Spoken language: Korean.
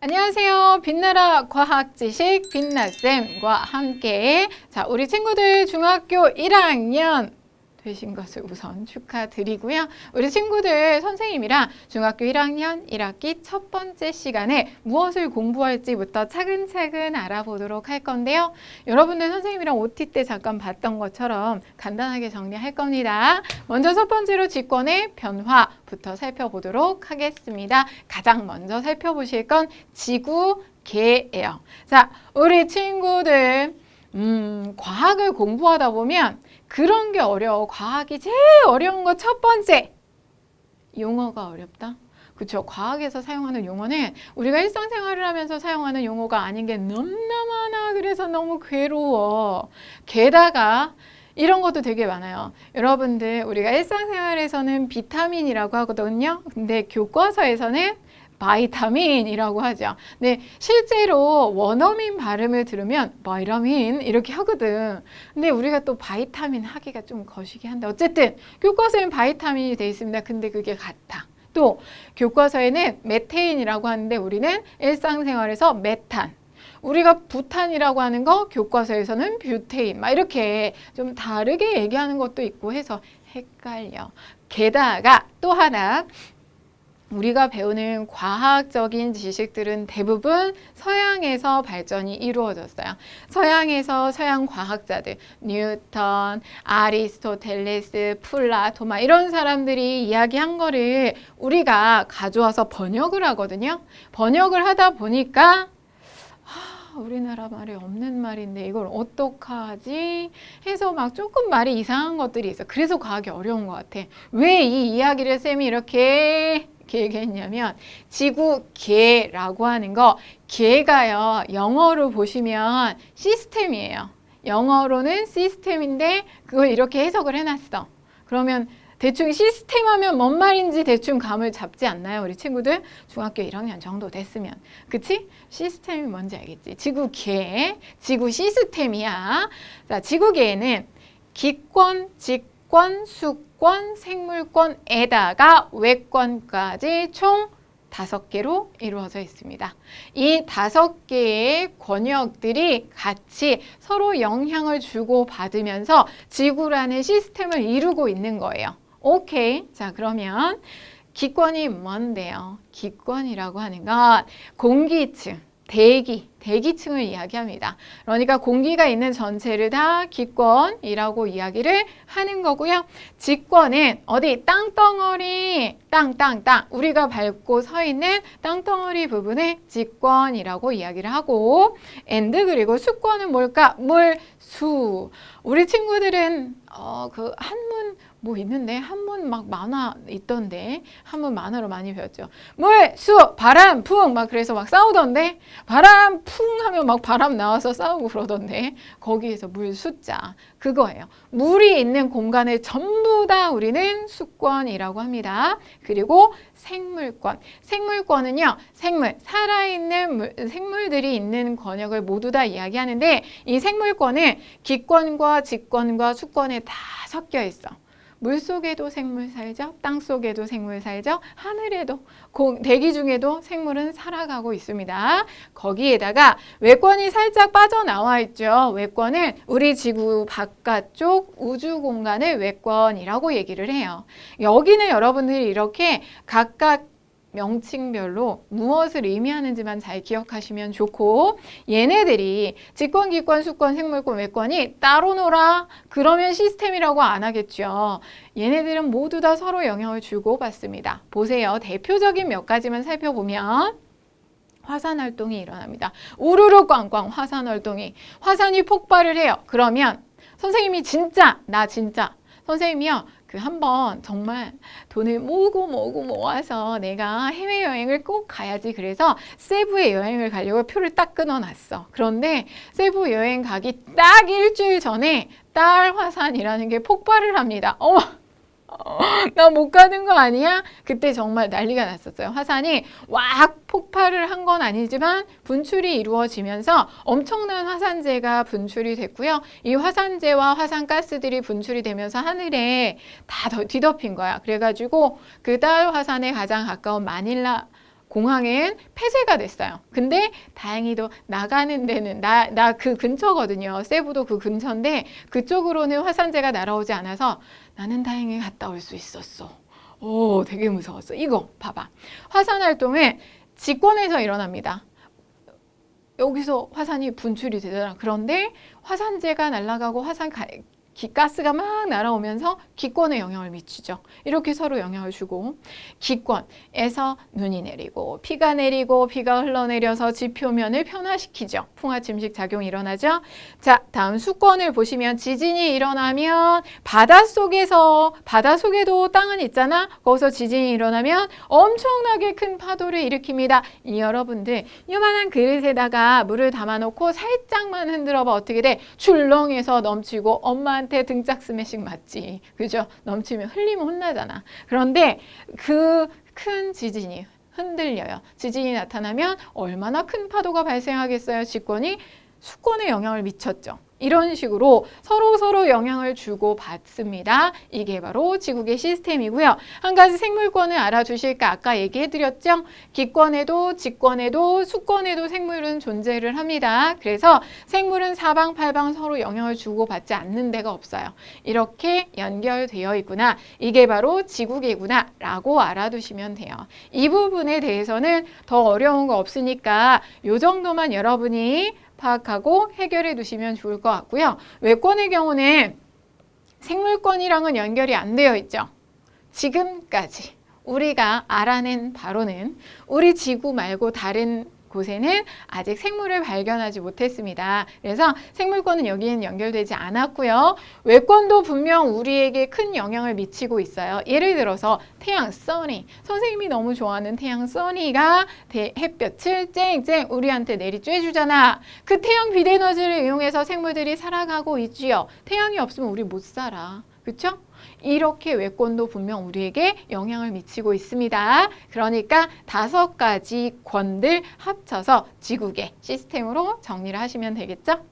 안녕하세요. 빛나라 과학지식 빛나쌤과 함께 우리 친구들 중학교 1학년 되신 것을 우선 축하드리고요. 우리 친구들 선생님이랑 중학교 1학년 1학기 첫 번째 시간에 무엇을 공부할지부터 차근차근 알아보도록 할 건데요. 여러분들 선생님이랑 OT 때 잠깐 봤던 것처럼 간단하게 정리할 겁니다. 먼저 첫 번째로 직권의 변화부터 살펴보도록 하겠습니다. 가장 먼저 살펴보실 건 지구계예요. 자, 우리 친구들 과학을 공부하다 보면 그런 게 어려워. 과학이 제일 어려운 거 첫 번째. 용어가 어렵다. 그렇죠. 과학에서 사용하는 용어는 우리가 일상생활을 하면서 사용하는 용어가 아닌 게 너무나 많아. 그래서 너무 괴로워. 게다가 이런 것도 되게 많아요. 여러분들 우리가 일상생활에서는 비타민이라고 하거든요. 근데 교과서에서는 바이타민이라고 하죠. 근데 실제로 원어민 발음을 들으면 바이타민 이렇게 하거든. 근데 우리가 또 바이타민 하기가 좀 거시기 한데 어쨌든 교과서에는 바이타민이 돼 있습니다. 근데 그게 같아. 또 교과서에는 메테인이라고 하는데 우리는 일상생활에서 메탄. 우리가 부탄이라고 하는 거 교과서에서는 뷰테인. 막 이렇게 좀 다르게 얘기하는 것도 있고 해서 헷갈려. 게다가 또 하나 우리가 배우는 과학적인 지식들은 대부분 서양에서 발전이 이루어졌어요. 서양에서 서양 과학자들, 뉴턴, 아리스토텔레스, 플라토 막 이런 사람들이 이야기한 거를 우리가 가져와서 번역을 하거든요. 번역을 하다 보니까 우리나라 말에 없는 말인데 이걸 어떡하지? 해서 막 조금 말이 이상한 것들이 있어. 그래서 과학이 어려운 것 같아. 왜 이 이야기를 쌤이 이렇게 얘기했냐면 지구계라고 하는 거 계가요. 영어로 보시면 시스템이에요. 영어로는 시스템인데 그걸 이렇게 해석을 해놨어. 그러면 대충 시스템 하면 뭔 말인지 대충 감을 잡지 않나요? 우리 친구들 중학교 1학년 정도 됐으면. 그치? 시스템이 뭔지 알겠지? 지구계, 지구 시스템이야. 자, 지구계에는 기권, 직권, 수권, 생물권에다가 외권까지 총 5개로 이루어져 있습니다. 이 5개의 권역들이 같이 서로 영향을 주고받으면서 지구라는 시스템을 이루고 있는 거예요. 오케이. 자, 그러면 기권이 뭔데요? 기권이라고 하는 건 공기층, 대기층을 이야기합니다. 그러니까 공기가 있는 전체를 다 기권이라고 이야기를 하는 거고요. 직권은 어디 땅덩어리, 땅. 우리가 밟고 서 있는 땅덩어리 부분을 직권이라고 이야기를 하고 and 그리고 수권은 뭘까? 물수. 우리 친구들은 그 한문 뭐 있는데 한문 막 만화 있던데 한문 만화로 많이 배웠죠. 물, 수, 바람, 풍 막 그래서 막 싸우던데 바람, 풍 하면 막 바람 나와서 싸우고 그러던데 거기에서 물 숫자 그거예요. 물이 있는 공간을 전부 다 우리는 수권이라고 합니다. 그리고 생물권. 생물권은요. 살아있는 생물들이 있는 권역을 모두 다 이야기하는데 이 생물권은 기권과 직권과 수권에 다 섞여 있어. 물 속에도 생물 살죠. 땅 속에도 생물 살죠. 하늘에도 대기 중에도 생물은 살아가고 있습니다. 거기에다가 외권이 살짝 빠져나와 있죠. 외권은 우리 지구 바깥쪽 우주 공간을 외권이라고 얘기를 해요. 여기는 여러분들이 이렇게 각각 명칭별로 무엇을 의미하는지만 잘 기억하시면 좋고 얘네들이 직권, 기권, 수권, 생물권, 외권이 따로 놀아 그러면 시스템이라고 안 하겠죠. 얘네들은 모두 다 서로 영향을 주고받습니다. 보세요. 대표적인 몇 가지만 살펴보면 화산 활동이 일어납니다. 우르르 꽝꽝 화산 활동이 화산이 폭발을 해요. 그러면 선생님이 나 진짜 선생님이요. 한번 정말 돈을 모아서 내가 해외여행을 꼭 가야지 그래서 세부에 여행을 가려고 표를 딱 끊어놨어. 그런데 세부 여행 가기 딱 일주일 전에 딸 화산이라는 게 폭발을 합니다. 나 못 가는 거 아니야? 그때 정말 난리가 났었어요. 화산이 왁 폭발을 한 건 아니지만 분출이 이루어지면서 엄청난 화산재가 분출이 됐고요. 이 화산재와 화산가스들이 분출이 되면서 하늘에 다 뒤덮인 거야. 그래가지고 그달 화산에 가장 가까운 마닐라 공항은 폐쇄가 됐어요. 근데 다행히도 나가는 데는 나 그 근처거든요. 세부도 그 근처인데 그쪽으로는 화산재가 날아오지 않아서 나는 다행히 갔다 올 수 있었어. 오, 되게 무서웠어. 이거 봐봐. 화산 활동은 직권에서 일어납니다. 여기서 화산이 분출이 되잖아. 그런데 화산재가 날아가고 가스가 막 날아오면서 기권에 영향을 미치죠. 이렇게 서로 영향을 주고 기권에서 눈이 내리고 비가 흘러내려서 지표면을 변화시키죠. 풍화침식 작용이 일어나죠. 자, 다음 수권을 보시면 지진이 일어나면 바닷속에도 땅은 있잖아. 거기서 지진이 일어나면 엄청나게 큰 파도를 일으킵니다. 여러분들 요만한 그릇에다가 물을 담아놓고 살짝만 흔들어봐. 어떻게 돼? 출렁해서 넘치고 엄마한테 등짝 스매싱 맞지. 그죠? 넘치면 흘리면 혼나잖아. 그런데 그 큰 지진이 흔들려요. 지진이 나타나면 얼마나 큰 파도가 발생하겠어요? 지권이 수권에 영향을 미쳤죠. 이런 식으로 서로 영향을 주고 받습니다. 이게 바로 지구계 시스템이고요. 한 가지 생물권을 알아두실까? 아까 얘기해드렸죠? 기권에도 직권에도 수권에도 생물은 존재를 합니다. 그래서 생물은 사방팔방 서로 영향을 주고 받지 않는 데가 없어요. 이렇게 연결되어 있구나. 이게 바로 지구계구나 라고 알아두시면 돼요. 이 부분에 대해서는 더 어려운 거 없으니까 이 정도만 여러분이 파악하고 해결해 두시면 좋을 것 같고요. 외권의 경우는 생물권이랑은 연결이 안 되어 있죠. 지금까지 우리가 알아낸 바로는 우리 지구 말고 다른 곳에는 아직 생물을 발견하지 못했습니다. 그래서 생물권은 여기에는 연결되지 않았고요. 외권도 분명 우리에게 큰 영향을 미치고 있어요. 예를 들어서 태양, 써니. 선생님이 너무 좋아하는 태양, 써니가 햇볕을 쨍쨍 우리한테 내리쬐주잖아. 그 태양 비대에너지를 이용해서 생물들이 살아가고 있지요. 태양이 없으면 우리 못 살아. 그렇죠? 이렇게 외권도 분명 우리에게 영향을 미치고 있습니다. 그러니까 5가지 권들 합쳐서 지구계 시스템으로 정리를 하시면 되겠죠?